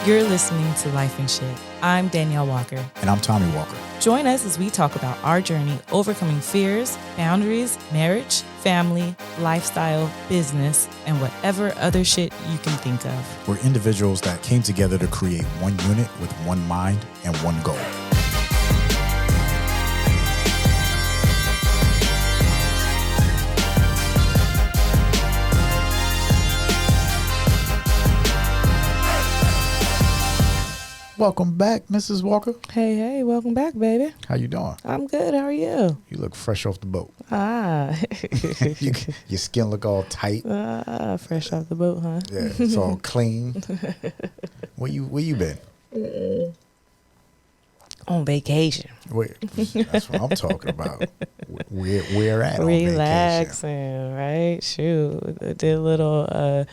You're listening to Lyfe and Shyt. I'm Daneyel Walker. And I'm Tommy Walker. Join us as we talk about our journey overcoming fears, boundaries, marriage, family, lifestyle, business, and whatever other shit you can think of. We're individuals that came together to create one unit with one mind and one goal. Welcome back, Mrs. Walker. Hey, welcome back, baby. How you doing? I'm good. How are you? You look fresh off the boat. Your skin look all tight. Fresh off the boat, huh? Yeah, it's all clean. Where you been? On vacation. That's what I'm talking about. Where at? Relaxing, right? Shoot, I did a little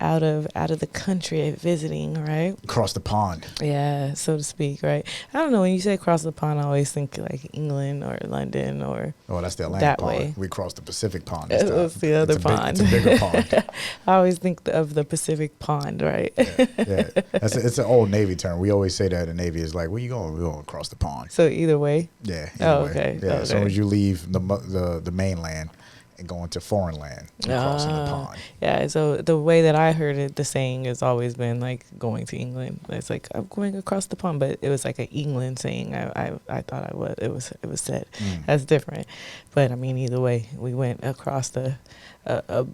out of the country visiting, right? Across the pond. Yeah, so to speak, right? I don't know, when you say across the pond, I always think like England or London or that's the Atlantic that pond. Way. We crossed the Pacific pond. That's the other pond. It's a bigger pond. I always think of the Pacific pond, right? Yeah. It's an old Navy term. We always say that in the Navy is like, where you going? We're going across the pond. So either way? Yeah. Okay. Yeah. Okay. As soon as you leave the mainland and go into foreign land, you're crossing the pond. Yeah, so the way that I heard it, the saying has always been like going to England. It's like, I'm going across the pond, but it was like an England saying. I thought it was said. That's different. But I mean, either way, we went across a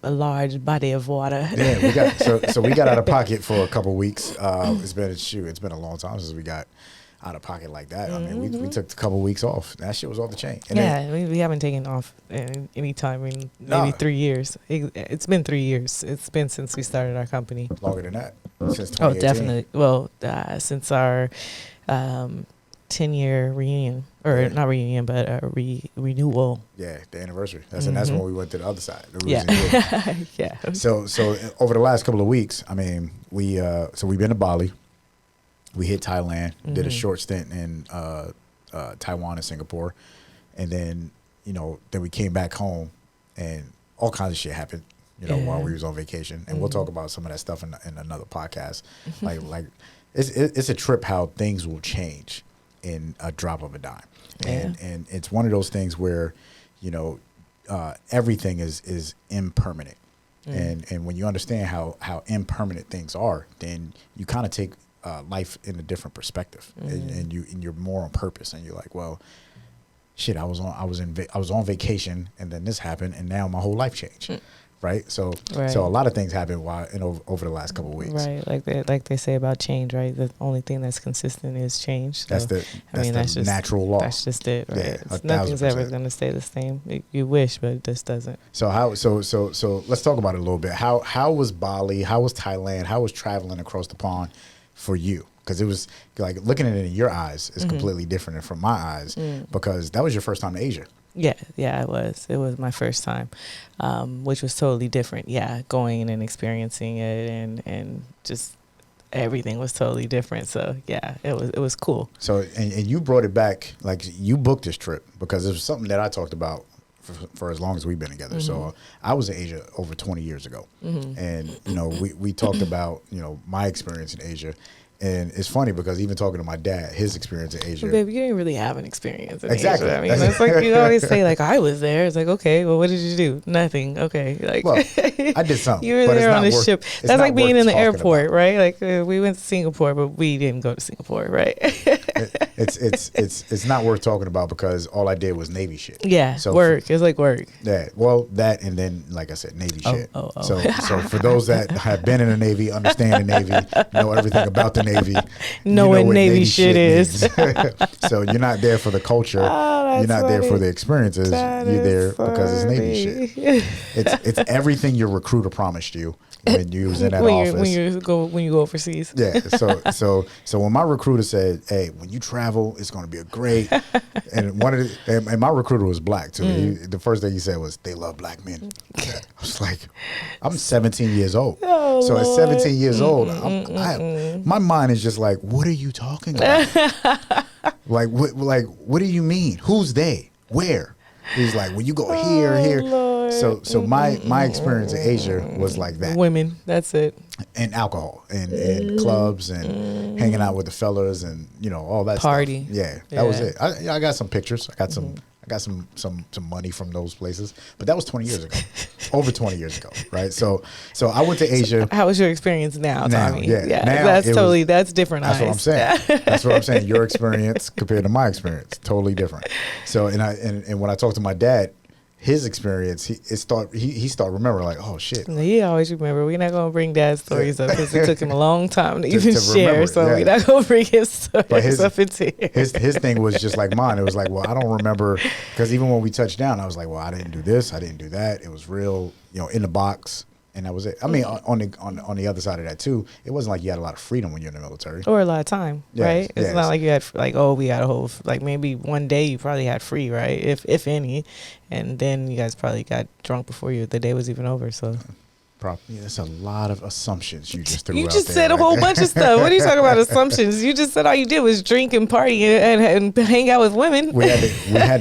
large body of water. Yeah, we got so we got out of pocket for a couple weeks. It's been a long time since we got out of pocket like that. I mean, we took a couple of weeks off. That shit was off the chain. And we haven't taken off any time in maybe 3 years. It's been 3 years. It's been since we started our company. Longer than that. Since 2018. Oh, definitely. Well, since our 10-year reunion, or not reunion, but renewal. Yeah, the anniversary. That's when we went to the other side. Yeah. Yeah. So over the last couple of weeks, I mean, we've been to Bali. We hit Thailand, did a short stint in Taiwan and Singapore. And then, then we came back home and all kinds of shit happened, while we was on vacation. And we'll talk about some of that stuff in another podcast. Like it's a trip how things will change in a drop of a dime. And it's one of those things where, everything is impermanent. And when you understand how impermanent things are, then you kind of take life in a different perspective, and you're more on purpose, and you're like, well, shit, I was on vacation, and then this happened, and now my whole life changed, right? So a lot of things happened over the last couple of weeks, right? Like they say about change, right? The only thing that's consistent is change. So, that's the natural law. That's just it, right? Yeah, nothing's ever going to stay the same. You wish, but it just doesn't. So let's talk about it a little bit. How was Bali? How was Thailand? How was traveling across the pond for you? Because it was like looking at it in your eyes is completely different than from my eyes, because that was your first time to Asia. Yeah, it was my first time, which was totally different. Yeah, going and experiencing it, and just everything was totally different. So yeah, it was cool. So and you brought it back, like you booked this trip because it was something that I talked about for as long as we've been together. So I was in Asia over 20 years ago. And, we talked about, my experience in Asia. And it's funny because even talking to my dad, his experience in Asia. Well, baby, you didn't really have an experience in Exactly. Asia. I mean, it's like you always say, like, I was there. It's like, okay, well, what did you do? Nothing. Okay. Like, well, I did something. You were there on a ship. That's like being in the airport, right? Like we went to Singapore, but we didn't go to Singapore, right? It's not worth talking about because all I did was Navy shit. Yeah, so work. It's like work. Yeah, well, that and then, like I said, Navy shit. Oh. So for those that have been in the Navy, understand the Navy, know everything about the Navy. Know what Navy shit is. So you're not there for the culture. You're not there for the experiences. You're there because it's Navy shit. It's everything your recruiter promised you when you was in that office. When you go overseas. Yeah. So when my recruiter said, "Hey, when you travel, it's going to be a great," and my recruiter was black too. The first thing he said was, "They love black men." I was like, I'm 17 years old. Oh, so Lord. at 17 years old, my mind is just like, what are you talking about? what do you mean? Who's they? Where? He's like, when you go here. Lord. So my experience in Asia was like that. Women, that's it. And alcohol and clubs and hanging out with the fellas and all that Party. stuff. Yeah, that was it. I got some pictures. I got some money from those places, but that was 20 years ago, over 20 years ago, right? So I went to Asia. How was your experience now, Tommy? Yeah, now that's different. That's what I'm saying. That's what I'm saying. Your experience compared to my experience, totally different. So and when I talked to my dad, his experience, he started remembering like, oh shit. He always remember. We're not gonna bring dad's stories up because it took him a long time to even share. So we're not gonna bring his stories up into here. His thing was just like mine. It was like, well, I don't remember, because even when we touched down, I was like, well, I didn't do this, I didn't do that. It was real, in the box. And that was it. I mean, on the other side of that too, it wasn't like you had a lot of freedom when you're in the military, or a lot of time, right? It's not like you had we had a whole maybe one day you probably had free, right? If any, and then you guys probably got drunk before the day was even over. So, that's a lot of assumptions you just threw. You out just there, said a whole bunch of stuff. What are you talking about assumptions? You just said all you did was drink and party and hang out with women. We had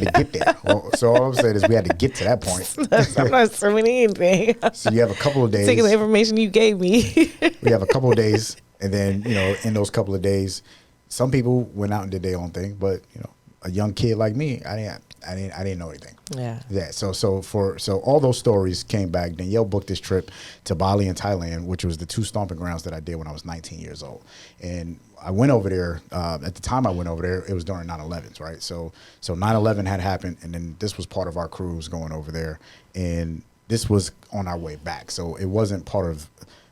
to get there. Well, so all I'm saying is we had to get to that point. I'm not assuming anything. So you have a couple of days. Taking the information you gave me. We have a couple of days, and then in those couple of days, some people went out and did their own thing, but a young kid like me, I didn't know anything. Yeah. So all those stories came back. Daneyel booked this trip to Bali and Thailand, which was the two stomping grounds that I did when I was 19 years old. And I went over there. At the time I went over there, it was during 9/11s, right? So 9/11 had happened, and then this was part of our cruise going over there, and this was on our way back. So it wasn't part of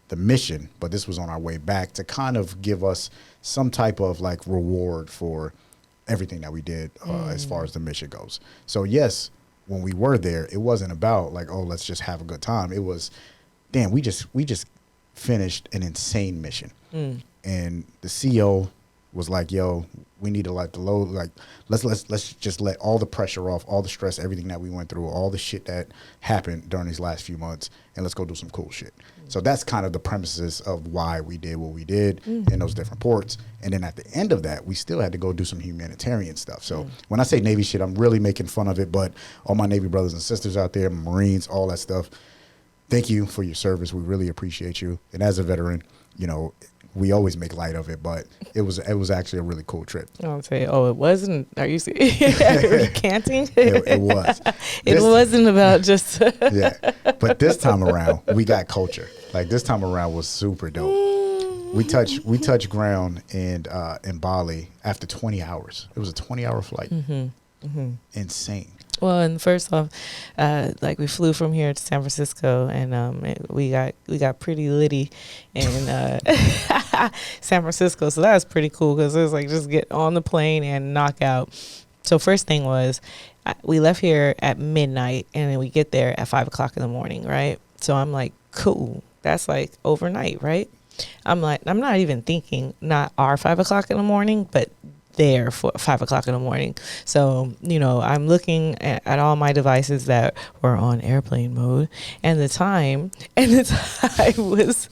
the mission, but this was on our way back to kind of give us some type of like reward for everything that we did as far as the mission goes. So yes, when we were there, it wasn't about like, oh, let's just have a good time. It was, damn, we just finished an insane mission. And the CO was like, yo, we need to let the load, like, let's just let all the pressure off, all the stress, everything that we went through, all the shit that happened during these last few months, and let's go do some cool shit. So that's kind of the premises of why we did what we did in those different ports. And then at the end of that, we still had to go do some humanitarian stuff. So when I say Navy shit, I'm really making fun of it, but all my Navy brothers and sisters out there, Marines, all that stuff, thank you for your service. We really appreciate you. And as a veteran, we always make light of it, but it was actually a really cool trip. I'll say, it wasn't. Are you recanting? It was. It wasn't about just. Yeah, but this time around, we got culture. Like this time around was super dope. We touched ground in Bali after 20 hours. It was a 20-hour flight. Insane. Well, and first off, we flew from here to San Francisco, and we got pretty litty in San Francisco, so that was pretty cool because it was like just get on the plane and knock out. So first thing was, we left here at midnight, and then we get there at 5 o'clock in the morning, right? So I'm like, cool, that's like overnight, right? I'm not even thinking not our 5 o'clock in the morning, but there for 5 o'clock in the morning. So, I'm looking at all my devices that were on airplane mode, and the time was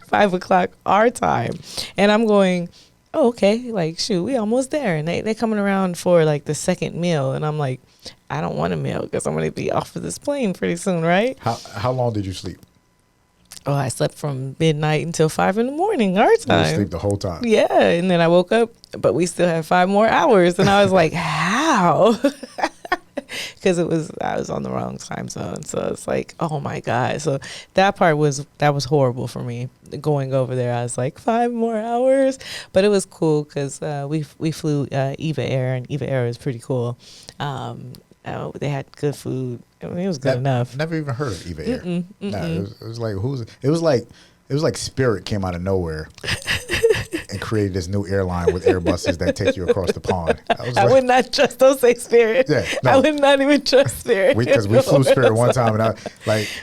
5 o'clock our time. And I'm going, oh, okay, like, shoot, we almost there. And they coming around for like the second meal. And I'm like, I don't want a meal because I'm going to be off of this plane pretty soon, right? How long did you sleep? Oh, I slept from midnight until 5 in the morning, our time. You sleep the whole time? Yeah, and then I woke up, but we still had 5 more hours, and I was like, how? Because I was on the wrong time zone, so it's like, oh my God. So that was horrible for me going over there. I was like, 5 more hours, but it was cool because we flew Eva Air, and Eva Air is pretty cool. They had good food. I mean, it was good enough. Never even heard of Eva Air. No, it was like it was like Spirit came out of nowhere and created this new airline with Airbuses that take you across the pond. I would not trust. Don't say Spirit. Yeah, no. I would not even trust Spirit. Because we flew Spirit one time, and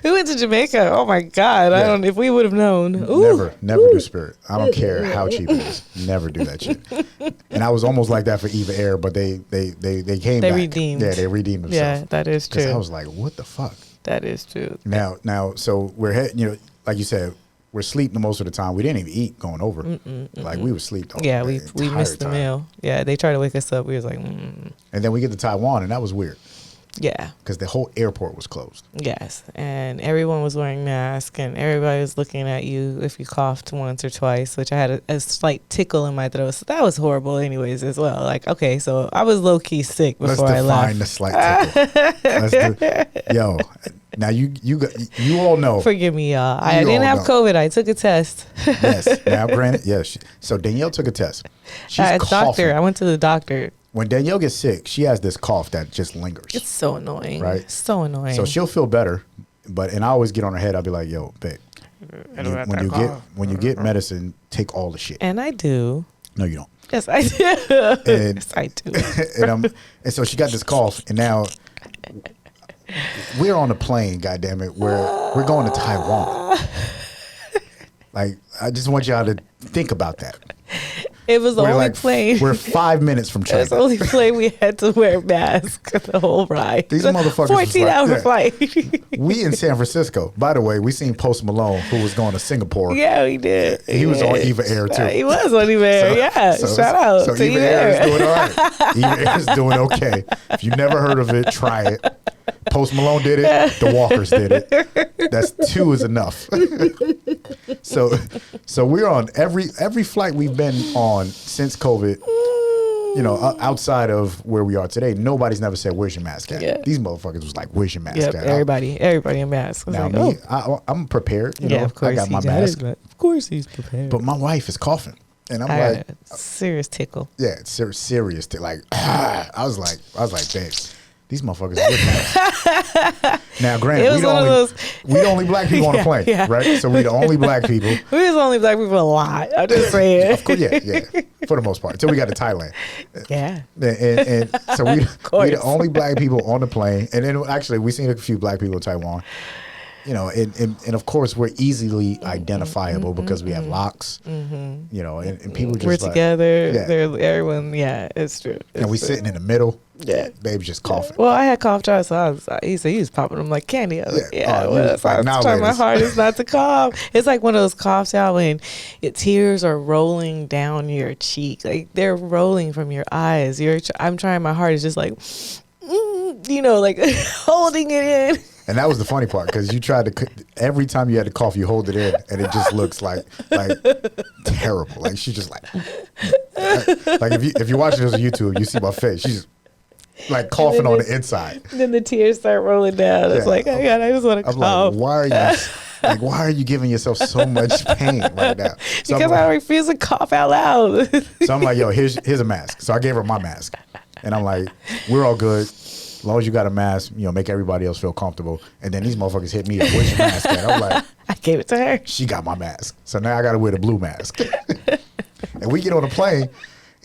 we went to Jamaica. Oh my God! Yeah. I don't. If we would have known. Never do Spirit. I don't care how cheap it is. Never do that shit. And I was almost like that for Eva Air, but they came back. They redeemed. Yeah, they redeemed themselves. Yeah, that is true. I was like, what the fuck? That is true. Now, so we're like you said, we're sleeping most of the time. We didn't even eat going over. Like we would sleep. Yeah, we missed the meal. Yeah, they tried to wake us up. We was like, And then we get to Taiwan, and that was weird. Yeah. Because the whole airport was closed. Yes. And everyone was wearing masks, and everybody was looking at you if you coughed once or twice, which I had a slight tickle in my throat. So that was horrible anyways as well. Like, okay, so I was low-key sick before I left. Let's define the slight tickle. Yo, now you all know. Forgive me, y'all. I didn't have COVID. I took a test. Yes. Now, granted, yes. So Daneyel took a test. She's coughing. I went to the doctor. When Daneyel gets sick, she has this cough that just lingers. It's so annoying. Right? So annoying. So she'll feel better, and I always get on her head. I'll be like, yo, babe, when you get medicine, take all the shit. And I do. No, you don't. Yes, I do. Yes, I do. And so she got this cough, and now we're on a plane, goddammit, where we're going to Taiwan. Like, I just want y'all to think about that. It was the only plane. We're 5 minutes from China. It was the only plane we had to wear masks the whole ride. These motherfuckers 14-hour flight. We in San Francisco. By the way, we seen Post Malone, who was going to Singapore. Yeah, we did. He was on Eva Air, too. He was on Eva Air, shout out so to Eva Air is doing all right. Eva Air is doing okay. If you've never heard of it, try it. Post Malone did it. The Walkers did it. That's 2 is enough. So we're on every flight we've been on since COVID. You know, outside of where we are today, nobody's never said, "Where's your mask at?" Yeah. These motherfuckers was like, "Where's your mask at?" Everybody in masks. Now like, I'm prepared. You know, of course I got my mask. Of course he's prepared. But my wife is coughing, and I'm I like, serious tickle. Yeah, it's serious. Like, I was like, babe, these motherfuckers are with me. Now, granted, we the only black people on the plane, right? So we the only black people. We was the only black people a lot. I'm just saying. Of course, yeah, for the most part, until we got to Thailand. Yeah. And so we the only black people on the plane, and then actually we seen a few black people in Taiwan. You know, and of course we're easily identifiable because we have locks. You know, and people just we're like, together. Yeah. Everyone. Yeah, it's true. And we sitting in the middle. Yeah, baby's just coughing. Well, I had cough drops, so he said he was popping them like candy. I was like, I was trying my hardest not to cough. It's like one of those coughs out when tears are rolling down your cheek, like they're rolling from your eyes. I'm trying my hardest, just like, you know, like holding it in. And that was the funny part, because you tried to, every time you had to cough, you hold it in, and it just looks like terrible. Like she's just like if you're watching this on YouTube, you see my face. She's like coughing on the inside. Then the tears start rolling down. It's like, oh God, I just want to cough. Like, why are you giving yourself so much pain right now? So because I refuse to cough out loud. So I'm like, yo, here's a mask. So I gave her my mask, and I'm like, we're all good. As long as you got a mask, you know, make everybody else feel comfortable. And then these motherfuckers hit me up, where's your mask at? I'm like, I gave it to her. She got my mask. So now I got to wear the blue mask. And we get on a plane,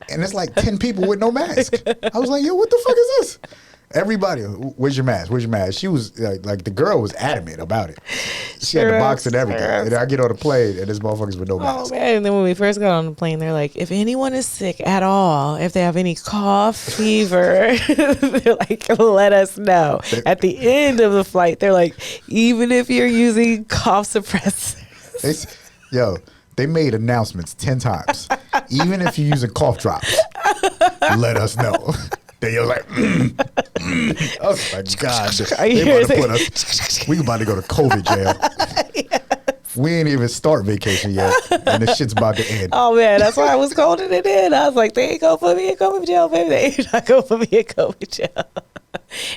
and it's like 10 people with no mask. I was like, yo, what the fuck is this? Everybody, where's your mask? Where's your mask? She was like the girl was adamant about it. She had the box and everything. And I get on the plane, and there's motherfuckers with no mask. Oh, man. And then when we first got on the plane, they're like, if anyone is sick at all, if they have any cough, fever, they're like, let us know. At the end of the flight, they're like, even if you're using cough suppressors. They made announcements 10 times. Even if you're using cough drops, let us know. They were like, I was like, God, they about to put us. We about to go to COVID jail. Yes. We ain't even start vacation yet, and this shit's about to end. Oh man, that's why I was holding it in. I was like, they ain't gonna put me in COVID jail, baby. They ain't not gonna put me in COVID jail.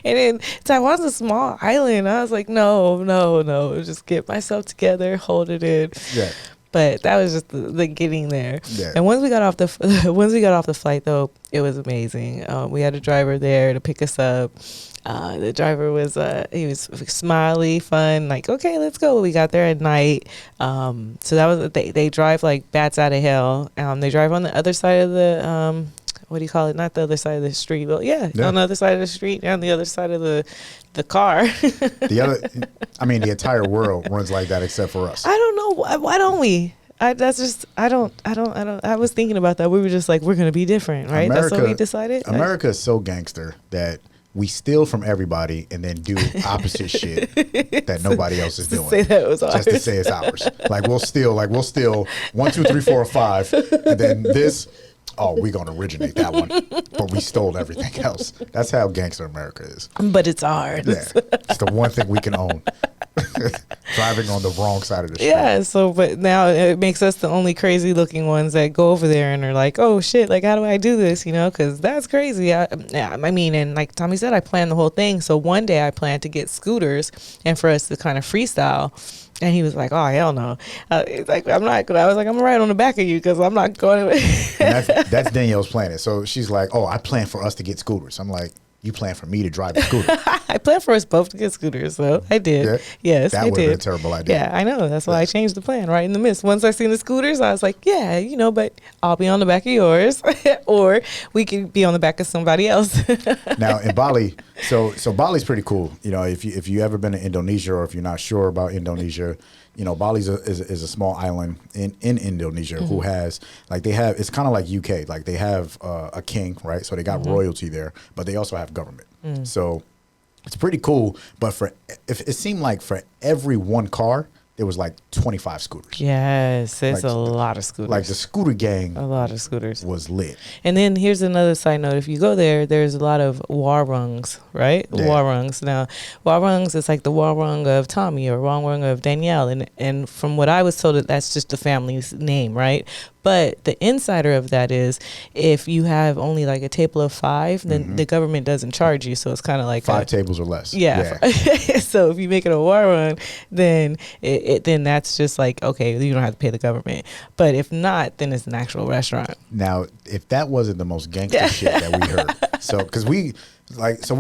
And then Taiwan's a small island. I was like, no, just get myself together, hold it in. Yeah. But that was just the getting there. Yeah. And once we got off the flight, though, it was amazing. We had a driver there to pick us up. The driver was he was smiley, fun. Like, okay, let's go. We got there at night. So that was they drive like bats out of hell. They drive on the other side of the what do you call it? Not the other side of the street. Well, yeah, on the other side of the street, on the other side of the car. The entire world runs like that except for us. I don't know. Why don't we? I was thinking about that. We were just like, we're going to be different, right? That's what we decided. America is so gangster that we steal from everybody and then do opposite shit that nobody else is doing. Say that it was ours. Just to say it's ours. Like we'll steal 1, 2, 3, 4, 5, and then this. oh, we're going to originate that one. But we stole everything else. That's how gangster America is. But it's ours. Yeah. It's the one thing we can own. Driving on the wrong side of the street. Yeah, so but now it makes us the only crazy looking ones that go over there and are like, oh shit, like how do I do this, you know, because that's crazy. I mean, and like Tommy said, I planned the whole thing. So one day I planned to get scooters and for us to kind of freestyle. And he was like, oh, hell no. He's like, I'm not going to. I was like, I'm going to ride on the back of you because I'm not going to. That's Danielle's planning. So she's like, oh, I plan for us to get scooters. I'm like, you plan for me to drive a scooter. I planned for us both to get scooters, so I did. Yeah. Yes, that I would have been did. a terrible idea. Yeah, I know. That's why I changed the plan right in the midst. Once I seen the scooters, I was like, yeah, you know, but I'll be on the back of yours, or we could be on the back of somebody else. Now in Bali, so Bali's pretty cool. You know, if you ever been to Indonesia, or if you're not sure about Indonesia, you know, Bali's is a small island in Indonesia who has, like, they have, it's kind of like UK, like they have a king, right? So they got royalty there, but they also have government. So it's pretty cool. But if it seemed like for every one car, there was like 25 scooters. Yes, it's like, a lot of scooters. Like the scooter gang. A lot of scooters. Was lit. And then here's another side note. If you go there, there's a lot of warungs, right? Yeah. Warungs. Now, warungs is like the warung of Tommy or warung of Daneyel. And from what I was told, that's just the family's name, right? But the insider of that is if you have only like a table of 5, then the government doesn't charge you. So it's kind of like 5 tables or less. Yeah. So if you make it a warung, then then that's just like, okay, you don't have to pay the government. But if not, then it's an actual restaurant. Now, if that wasn't the most gangster shit that we heard. So, because we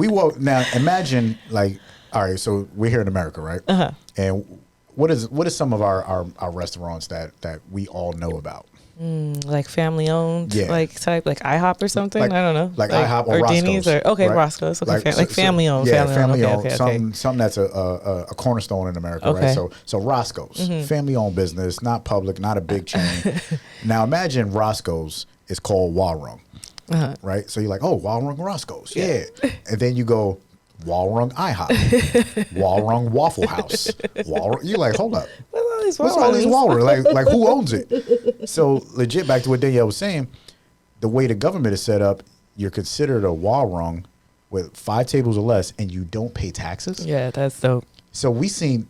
woke, now imagine, like, all right, so we're here in America, right? And what is some of our restaurants that we all know about? Like family owned, like type, like IHOP or something. I don't know, like IHOP or Denny's Roscoe's, or right? Roscoe's. Okay, like family owned. Yeah, family owned. Okay. Something that's a cornerstone in America, right? So Roscoe's, family owned business, not public, not a big chain. Now imagine Roscoe's is called Warung, right? So you're like, oh, Warung Roscoe's, yeah. And then you go, Warung IHOP, Warung Waffle House. You're like, hold up. What's all these Warung? Like who owns it? So legit, back to what Danielle was saying, the way the government is set up, you're considered a Warung with 5 tables or less, and you don't pay taxes. Yeah, that's dope. So we seen,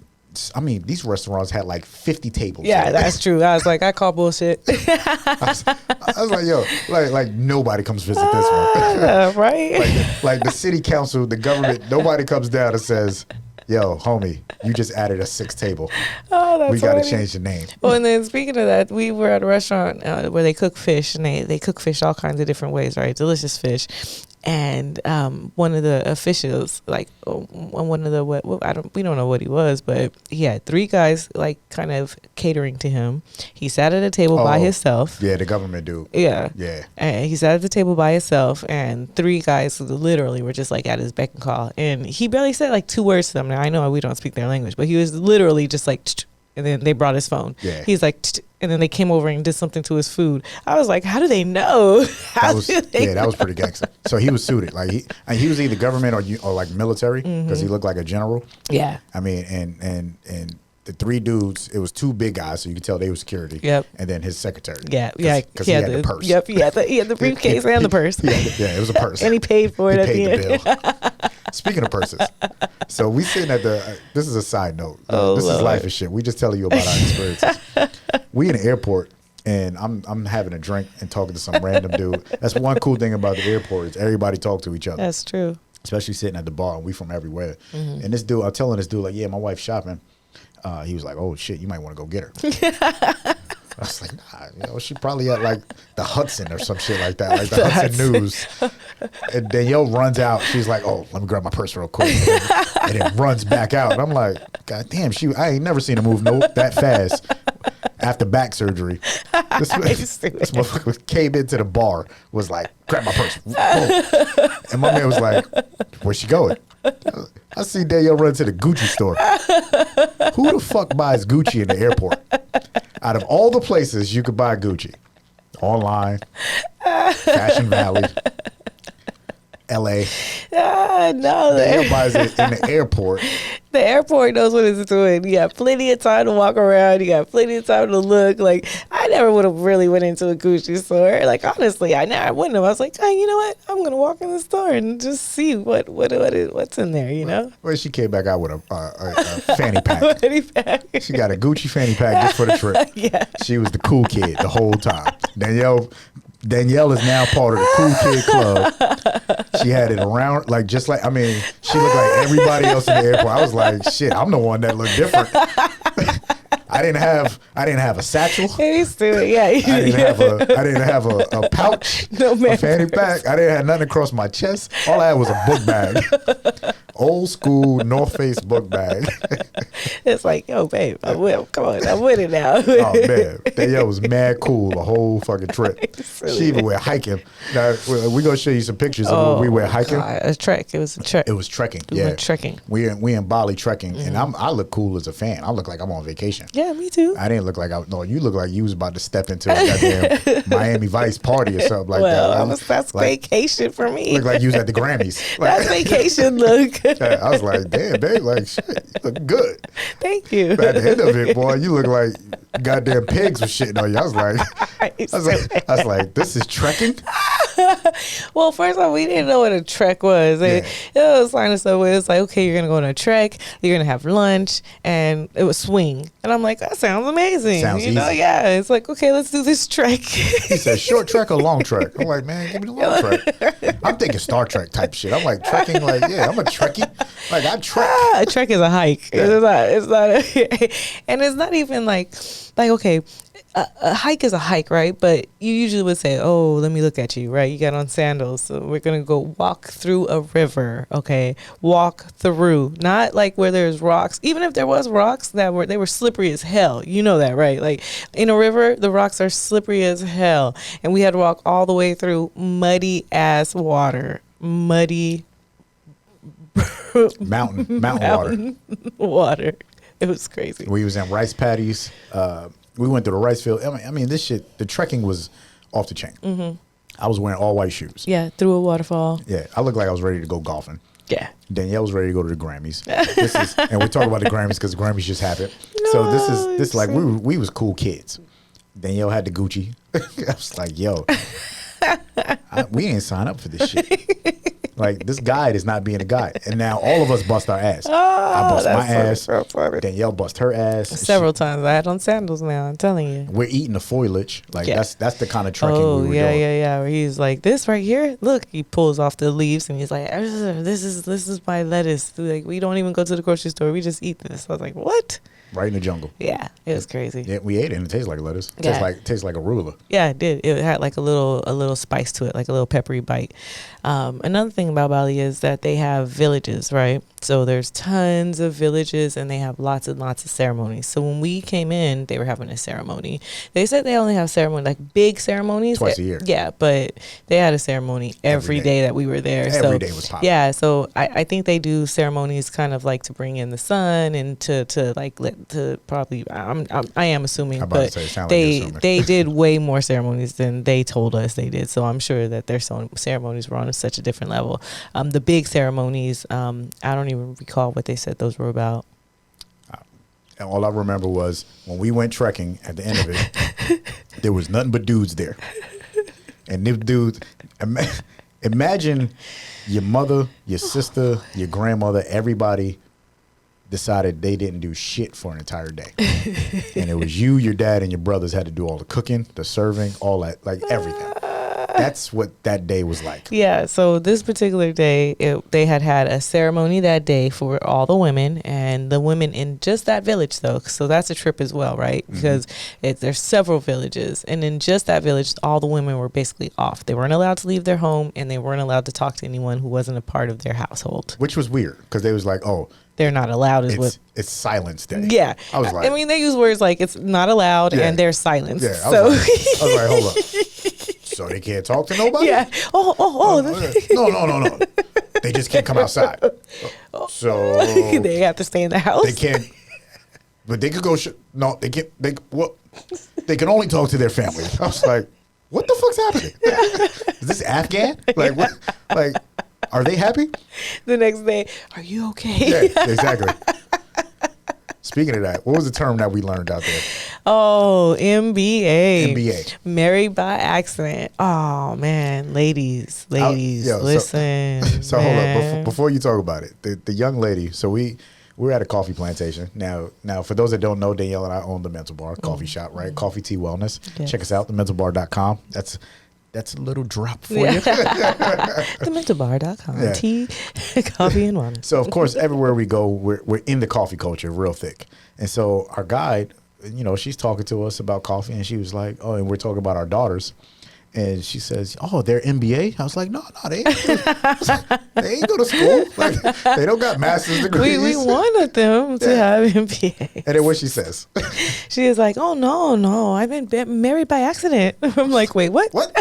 I mean, these restaurants had like 50 tables. Yeah, that's true. I was like, I call bullshit. I was like, yo, like nobody comes visit this one. Right? like the city council, the government, nobody comes down and says, yo, homie, you just added a 6th table. Oh, that's we got to funny. change the name. Well, and then speaking of that, we were at a restaurant where they cook fish, and they cook fish all kinds of different ways, right? Delicious fish. And one of the officials, like one of the we don't know what he was, but he had 3 guys like kind of catering to him. He sat at a table by himself. Yeah, the government dude. Yeah, yeah. And he sat at the table by himself, and 3 guys literally were just like at his beck and call. And he barely said like 2 words to them. Now I know we don't speak their language, but he was literally just like, and then they brought his phone. Yeah. He's like, and then they came over and did something to his food. I was like, how do they know? That was pretty gangster. So he was suited. Like he was either government or like military, because he looked like a general. Yeah. I mean, and the 3 dudes, it was 2 big guys, so you could tell they were security. Yep. And then his secretary. Yeah. Because he had the purse. Yep. He had the briefcase and the purse. Yeah, it was a purse. And he paid for it. He paid the bill. Speaking of purses, so we sitting at this is a side note. This is life and shit. We just telling you about our experiences. We in the airport, and I'm having a drink and talking to some random dude. That's one cool thing about the airport is everybody talk to each other. That's true. Especially sitting at the bar, and we from everywhere. And this dude, I'm telling this dude, like, yeah, my wife's shopping. He was like, oh shit, you might want to go get her. I was like, nah, she probably at like the Hudson or some shit like that, like the Hudson News. And Danielle runs out. She's like, oh, let me grab my purse real quick. And then runs back out. And I'm like, God damn, I ain't never seen her move that fast after back surgery. This motherfucker came into the bar, was like, grab my purse. Whoa. And my man was like, where's she going? I see Danielle run to the Gucci store. Who the fuck buys Gucci in the airport? Out of all the places you could buy Gucci, online, Fashion Valley, L.A. No, Danielle buys it in the airport. the airport knows what it's doing. You got plenty of time to walk around. You got plenty of time to look. Like, I never would have really went into a Gucci store. Like, honestly, I wouldn't have. I was like, hey, you know what? I'm gonna walk in the store and just see what's in there. You know. Well, she came back out with a fanny pack. Fanny pack. She got a Gucci fanny pack just for the trip. Yeah. She was the cool kid the whole time. Danielle is now part of the cool kid club. She had it around, like, just like, I mean, she looked like everybody else in the airport. I was like, shit, I'm the one that looked different. I didn't have a satchel. Yeah. I didn't have a pouch, No, man. a fanny pack. I didn't have nothing across my chest. All I had was a book bag. Old school North Face book bag. It's like, yo, babe, I'm with it now. Oh man, Danielle was mad cool the whole fucking trip. She even went hiking. Now we gonna show you some pictures of when we went hiking. God, a trek. It was a trek. It was trekking. We Yeah, went trekking. We in Bali trekking, and I look cool as a fan. I look like I'm on vacation. Yeah, me too. I didn't look like no. You look like you was about to step into a goddamn Miami Vice party or something like that. That's like, vacation for me. Look like you was at the Grammys. Like, That's vacation look. yeah, I was like, damn, babe, like shit, you look good. Thank you. But at the end of it, boy, you look like goddamn pigs was shitting on you. I was like, this is trekking. Well, first off, we didn't know what a trek was. It was kind of stuff where it's like, okay, you're gonna go on a trek, you're gonna have lunch, and it was swing. And I'm like, that sounds amazing. Sounds you know, easy. yeah. It's like, okay, let's do this trek. He said, short trek or long trek? I'm like, man, give me the long trek. I'm thinking Star Trek type shit. I'm like, trekking, like, yeah, I'm a Trekkie. Like, I trek. A trek is a hike. Yeah. It's not and it's not even like okay, a hike is a hike, right? But you usually would say, oh, let me look at you, right? You got on sandals, so we're gonna go walk through a river. Okay, walk through, not like where there's rocks. Even if there was rocks they were slippery as hell. You know that, right? Like in a river, the rocks are slippery as hell, and we had to walk all the way through muddy ass water. Muddy mountain water. It was crazy. We was in rice paddies. We went to the rice field. I mean, this shit, the trekking was off the chain. Mm-hmm. I was wearing all white shoes. Yeah, through a waterfall. Yeah, I looked like I was ready to go golfing. Yeah. Danielle was ready to go to the Grammys. And we talk about the Grammys because the Grammys just happened. No, so this is like we was cool kids. Danielle had the Gucci. I was like, yo, we didn't sign up for this shit. Like, this guide is not being a guide. And now all of us bust our ass. I bust my ass. So funny. Danielle bust her ass. Several times. I had on sandals now, I'm telling you. We're eating the foliage. Like, Yeah. that's the kind of trekking Oh, we were yeah, doing. yeah. Where he's like, this right here, look, he pulls off the leaves and he's like, this is my lettuce. Like, we don't even go to the grocery store. We just eat this. I was like, what? Right in the jungle. Yeah, it was crazy. Yeah, we ate it and it tastes like lettuce. It Yeah. tastes like a ruler. Yeah, it did. It had like a little spice to it, like a little peppery bite. Another thing about Bali is that they have villages, right? So there's tons of villages and they have lots and lots of ceremonies. So when we came in, they were having a ceremony. They said they only have ceremony, like big ceremonies. Twice a year. Yeah, but they had a ceremony every day that we were there. Every day was popping. Yeah, so I think they do ceremonies kind of like to bring in the sun and to like let to probably I am assuming, I'm about to but say, it sound like you're assuming. they did way more ceremonies than they told us they did. So I'm sure that their ceremonies were on such a different level. The big ceremonies, I don't even recall what they said those were about. And all I remember was when we went trekking, at the end of it, there was nothing but dudes there. And them dudes, imagine your mother, your sister, your grandmother, everybody decided they didn't do shit for an entire day. And it was you, your dad, and your brothers had to do all the cooking, the serving, all that, like everything. That's what that day was like. Yeah, so this particular day, they had a ceremony that day for all the women, and the women in just that village, though. So that's a trip as well, right? Because there's several villages, and in just that village, all the women were basically off. They weren't allowed to leave their home, and they weren't allowed to talk to anyone who wasn't a part of their household. Which was weird, because they was like, oh, they're not allowed it's silence day. Yeah. I was like, I mean, they use words like it's not allowed Yeah. and there's silence. yeah, So I was like, hold up. So they can't talk to nobody? yeah. Oh. No. They just can't come outside. So They have to stay in the house. they can't, but they could go, no, they can't, they can only talk to their family. I was like, what the fuck's happening? Is this Afghan? Like, what? Like, Are they happy? The next day, are you okay? Yeah, exactly. Speaking of that, what was the term that we learned out there? Oh, MBA. MBA. Married by accident. Oh man, ladies, Yo, listen. So hold up, before you talk about it, the young lady. So we're at a coffee plantation now. For those that don't know, Daneyel and I own the Mental Bar coffee shop, right? Coffee Tea Wellness. Yes. Check us out, thementalbar.com. That's a little drop for you. Thementalbar.com. Yeah. Tea, coffee, and wellness. So of course, everywhere we go, we're in the coffee culture, real thick. And so our guide, she's talking to us about coffee, and she was like, "Oh," and we're talking about our daughters. And she says, "Oh, they're MBA." I was like, "No, they ain't go to school. Like, they don't got master's degrees." We wanted them to have MBA. And then what she says? She is like, "Oh no, I've been married by accident." I'm like, "Wait, what?" What?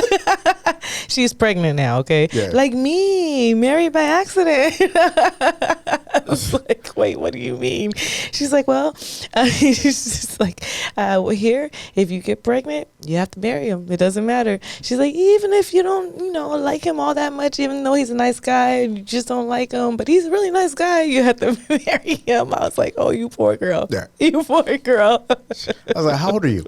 She's pregnant now, okay? Yeah. Like me, married by accident. I was like, "Wait, what do you mean?" She's like, "Well," she's just like, well, here, if you get pregnant, you have to marry him. It doesn't matter." She's like, even if you don't, like him all that much, even though he's a nice guy, and you just don't like him, but he's a really nice guy, you have to marry him. I was like, oh, you poor girl. Yeah. You poor girl. I was like, how old are you?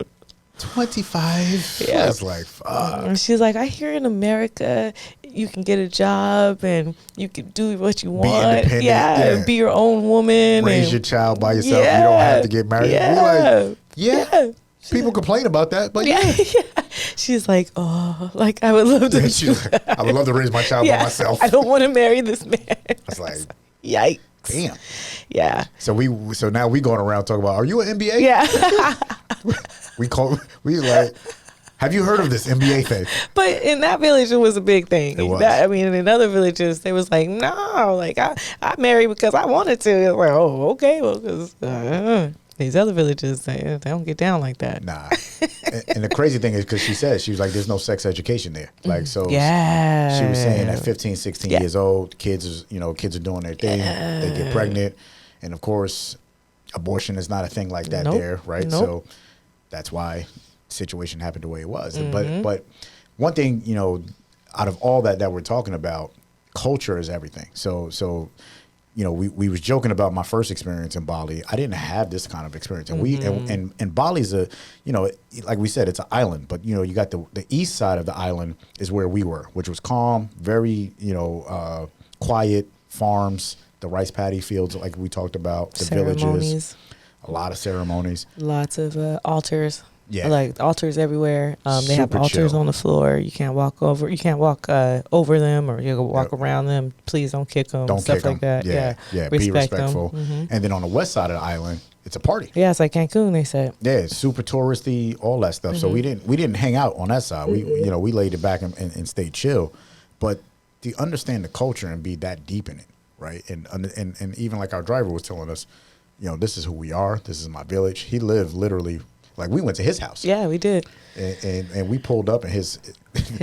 25. Yeah. I was like, fuck. And she's like, I hear in America, you can get a job and you can do what you want. Independent. Yeah. Be your own woman. Raise your child by yourself. You don't have to get married. Yeah. We're like, yeah. People complain about that, but yeah. She's like, oh, like I would love to. She's like, I would love to raise my child by myself. I don't want to marry this man. I was like, yikes. damn. Yeah. So now we going around talking about, are you an MBA? Yeah. we like, have you heard of this MBA thing? But in that village, it was a big thing. It was. In other villages, they was like, no, like I married because I wanted to. It was like, oh, okay, well, because these other villages, they don't get down like that. Nah. And the crazy thing is, because she was like, there's no sex education there. Like, so yeah. she was saying at 15, 16 years old, kids are doing their thing. They get pregnant. And of course, abortion is not a thing like that there, right? Nope. So that's why the situation happened the way it was. But one thing, out of all that we're talking about, culture is everything. So we was joking about my first experience in Bali. I didn't have this kind of experience, and and Bali's like we said, it's an island. But you got the east side of the island is where we were, which was calm, very quiet farms, the rice paddy fields, like we talked about, the villages, a lot of ceremonies, lots of altars. Yeah, like altars everywhere. They have Super altars chill. on the floor. You can't walk over. You can't walk over them, or you can walk around them. Please don't kick them. Don't stuff kick like them. that. Yeah. Be respectful. Mm-hmm. And then on the west side of the island, it's a party. Yeah, it's like Cancun. They said. Yeah, it's super touristy, all that stuff. So we didn't hang out on that side. We we laid it back and stayed chill. But to understand the culture and be that deep in it, right? And even like our driver was telling us, this is who we are. This is my village. He lived literally. Like, we went to his house. Yeah, we did. And we pulled up, and his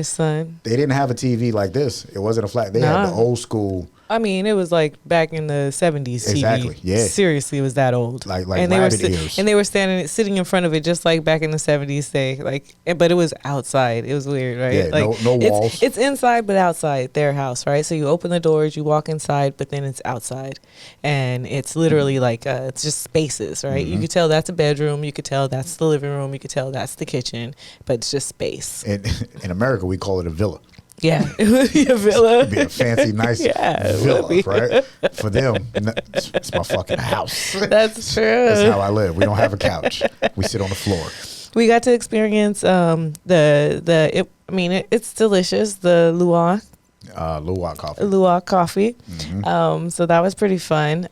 son. They didn't have a TV like this. It wasn't a flat. They had the old school. I mean, it was like back in the 70s TV. Exactly, yeah. Seriously, it was that old. Like and they rabbit were ears. And they were sitting in front of it just like back in the 70s, say. But it was outside. It was weird, right? Yeah, like, no walls. It's inside but outside their house, right? So you open the doors, you walk inside, but then it's outside. And it's literally like, it's just spaces, right? You could tell that's a bedroom. You could tell that's the living room. You could tell that's the kitchen. But it's just space. And in America, we call it a villa. Yeah, it would be a villa. It'd be a fancy, nice villa, right? For them, it's my fucking house. That's true. That's how I live. We don't have a couch. We sit on the floor. We got to experience it's delicious, the luwak coffee. Luwak coffee. So that was pretty fun.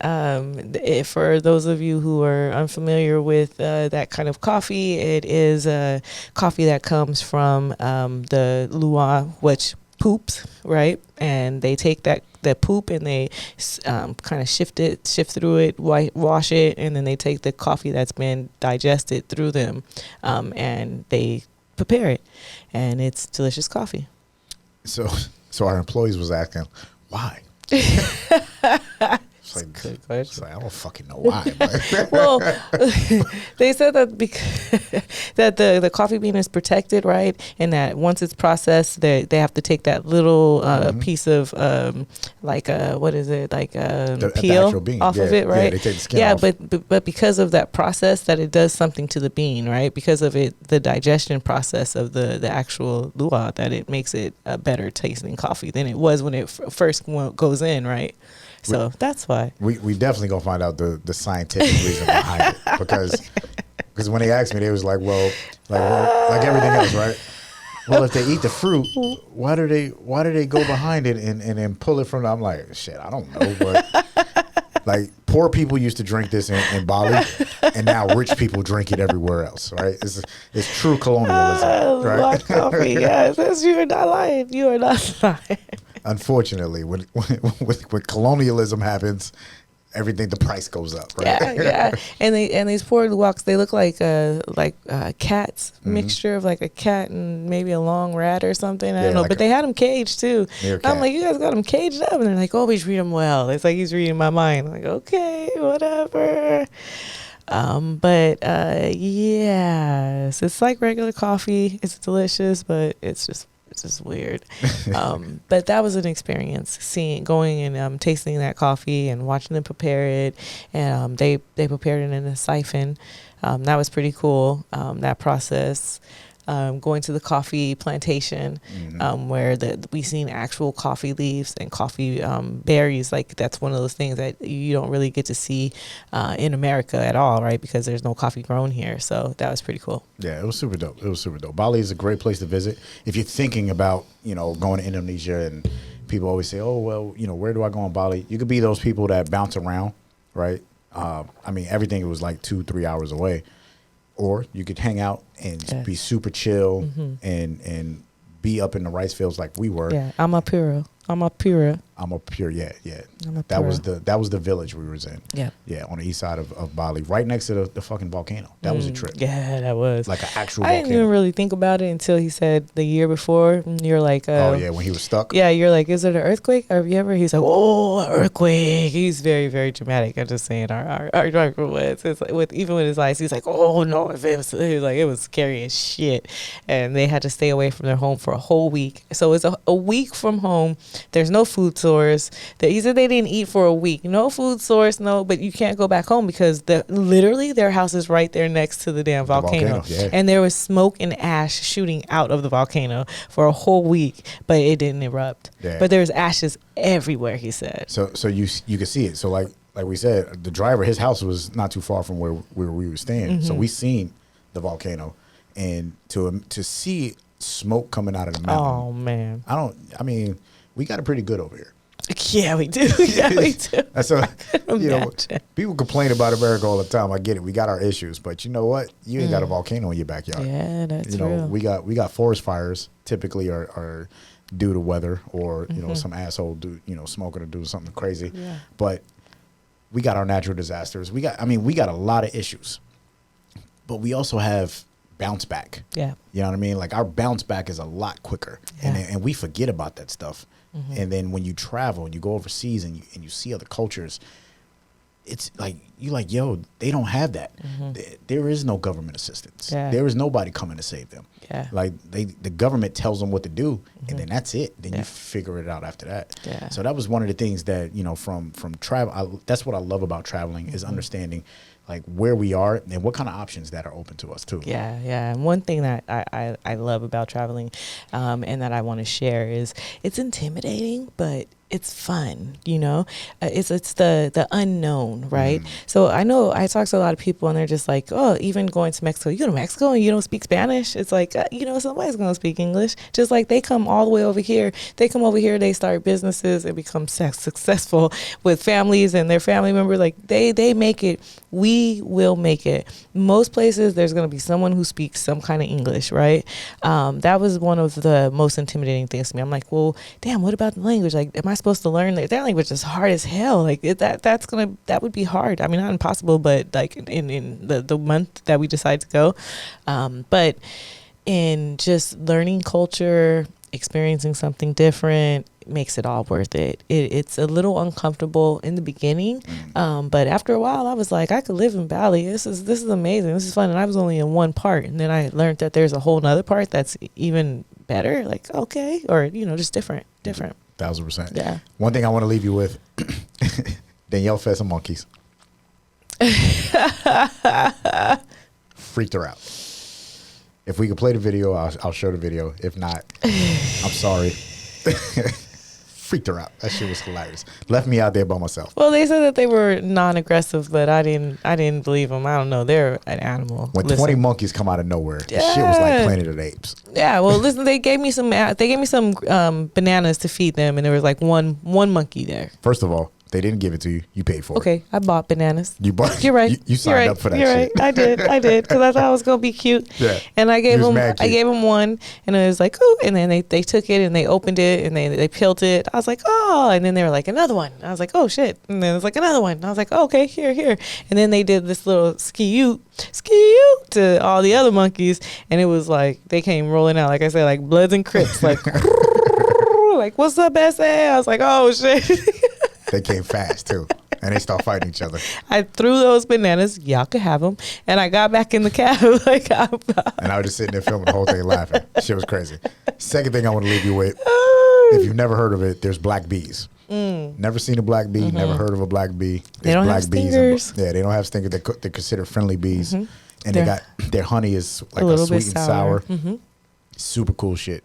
For those of you who are unfamiliar with that kind of coffee, it is a coffee that comes from the luwak, which poops, right? And they take that poop and they kind of shift through it, wash it, and then they take the coffee that's been digested through them, and they prepare it, and it's delicious coffee. So our employees was asking, why? It's It's like, Good it's question. like I don't fucking know why. But Well, they said that that the coffee bean is protected, right? And that once it's processed, they have to take that little piece of what is it, like the peel actual bean. off Yeah, of it, right? Yeah, they take the skin off. But because of that process, that it does something to the bean, right? Because of the digestion process of the actual luwak, that it makes it a better tasting coffee than it was when it first goes in, right? So that's why. We definitely gonna find out the scientific reason behind it, because when they asked me, they was like, well, like everything else, right? Well, if they eat the fruit, why do they go behind it and then pull it from the, I'm like, shit, I don't know, but like poor people used to drink this in Bali, and now rich people drink it everywhere else, right? It's true colonialism, right? Black coffee, yes. You are not lying. You are not lying. Unfortunately, when colonialism happens, everything, the price goes up, right? Yeah. And these poor luwaks, they look like cats, mixture of like a cat and maybe a long rat or something. I don't know, like but they had them caged too. I'm Meerkat. like, you guys got them caged up, and they're like, oh, we treat him well. It's like he's reading my mind. I'm like, okay, whatever. Yes, it's like regular coffee. It's delicious, but it's just weird. But that was an experience, going and tasting that coffee and watching them prepare it. And they prepared it in a siphon. That was pretty cool. That process. Going to the coffee plantation, where we seen actual coffee leaves and coffee berries. Like that's one of those things that you don't really get to see in America at all, right? Because there's no coffee grown here. So that was pretty cool. Yeah, it was super dope. Bali is a great place to visit if you're thinking about going to Indonesia. And people always say, oh well, where do I go on Bali? You could be those people that bounce around, right? I mean, everything was like 2-3 hours away. Or you could hang out and be super chill and be up in the rice fields like we were. Yeah, I'm up here. Yeah. That was the village we was in. Yeah. Yeah, on the east side of Bali, right next to the fucking volcano. That was a trip. Yeah, that was. Like an actual I volcano. didn't even really think about it until he said the year before. You're like, oh yeah, when he was stuck. Yeah, you're like, is it an earthquake? Have you ever? He's like, oh, an earthquake. He's very, very dramatic. I'm just saying, our driver was. It's like even with his eyes, he's like, oh no, if it was, he was like, it was scary as shit. And they had to stay away from their home for a whole week. So it's a week from home. There's no food source. He said they didn't eat for a week. No food source, but you can't go back home because literally their house is right there next to the damn volcano. Yeah. And there was smoke and ash shooting out of the volcano for a whole week, but it didn't erupt. Yeah. But there's ashes everywhere, he said. So you can see it. So like we said, the driver, his house was not too far from where we were staying. So we seen the volcano, and to see smoke coming out of the mountain. Oh man. I mean, we got it pretty good over here. Yeah, we do. Yeah, we do. So, people complain about America all the time. I get it. We got our issues, but you know what? You ain't got a volcano in your backyard. Yeah, that's real. We got forest fires. Typically, are due to weather or some asshole smoking or doing something crazy. Yeah. But we got our natural disasters. We got a lot of issues, but we also have bounce back. Yeah. You know what I mean? Like our bounce back is a lot quicker, and we forget about that stuff. And then when you travel and you go overseas and you see other cultures, it's like yo, they don't have that. There is no government assistance. Yeah. There is nobody coming to save them. Yeah. Like the government tells them what to do, and then that's it. Then you figure it out after that. Yeah. So that was one of the things that from travel. That's what I love about traveling is understanding like where we are and what kind of options that are open to us too. Yeah. And one thing that I love about traveling, and that I want to share is it's intimidating, but it's fun, it's the unknown, right? So I know I talk to a lot of people and they're just like, oh, even going to Mexico, you go to Mexico and you don't speak Spanish. It's like, somebody's going to speak English. Just like they come all the way over here. They come over here, they start businesses and become successful with families and their family members. Like they make it. We will make it. Most places there's going to be someone who speaks some kind of English, right? That was one of the most intimidating things to me. I'm like, well, damn, what about the language? Like, am I supposed to learn that? Their language is hard as hell. Like that would be hard. I mean, not impossible, but like in the month that we decide to go, but in just learning culture, experiencing something different, makes it all worth it. It's a little uncomfortable in the beginning, but after a while, I was like, I could live in Bali. This is amazing. This is fun. And I was only in one part, and then I learned that there's a whole nother part that's even better. Like, okay, or just different. 1,000%. Yeah. One thing I want to leave you with: Daneyel fed some monkeys. Freaked her out. If we could play the video, I'll show the video. If not, I'm sorry. Freaked her out. That shit was hilarious. Left me out there by myself. Well, they said that they were non-aggressive, but I didn't believe them. I don't know. They're an animal. When 20 monkeys come out of nowhere, the shit was like Planet of the Apes. Yeah. Well, listen, they gave me some bananas to feed them, and there was like one monkey there. First of all, they didn't give it to you. You paid for it. Okay, I bought bananas. You bought. You're right. You signed up for that. You're shit. right. I did because I thought it was gonna be cute. Yeah. And I gave them one, and it was like, oh, and then they took it and they opened it and they peeled it. I was like, oh, and then they were like, another one. I was like, oh shit, and then it was like another one. I was like, oh, okay, here, and then they did this little ski to all the other monkeys, and it was like they came rolling out, like I said, like Bloods and Crips, like like what's up, SA? I was like, oh shit. They came fast too. And they start fighting each other. I threw those bananas. Y'all could have them. And I got back in the cab. And I was just sitting there filming the whole thing laughing. Shit was crazy. Second thing I want to leave you with, if you've never heard of it, there's black bees. Never seen a black bee. Never heard of a black bee. They don't have stingers. They don't have stingers. They're considered friendly bees. And they got their honey is like a sweet and sour. Super cool shit.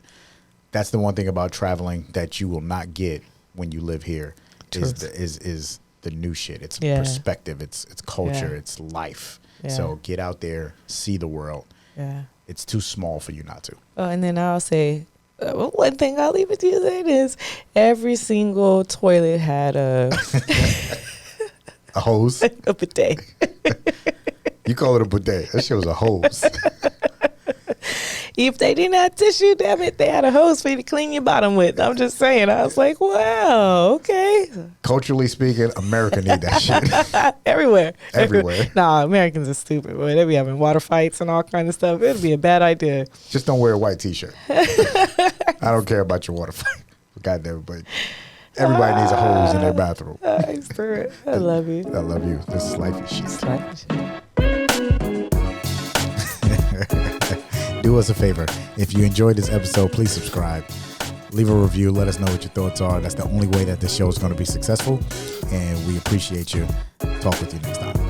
That's the one thing about traveling that you will not get when you live here. Is the new shit. It's perspective. It's culture. It's life. So get out there, see the world. Yeah, it's too small for you not to. Oh, and then I'll say one thing I'll leave it to you then is every single toilet had a a hose, a bidet. You call it a bidet? That shit was a hose. If they didn't have tissue, damn it, they had a hose for you to clean your bottom with. I'm just saying. I was like, wow, okay. Culturally speaking, America need that shit. Everywhere. Nah, Americans are stupid. Boy, they be having water fights and all kinds of stuff. It'd be a bad idea. Just don't wear a white T-shirt. I don't care about your water fight. God damn it, but everybody needs a hose in their bathroom. Spirit. I love you. I love you. This is Lyfe Shit. It's Lyfe Shit. Do us a favor. If you enjoyed this episode, please subscribe. Leave a review. Let us know what your thoughts are. That's the only way that this show is going to be successful. And we appreciate you. Talk with you next time.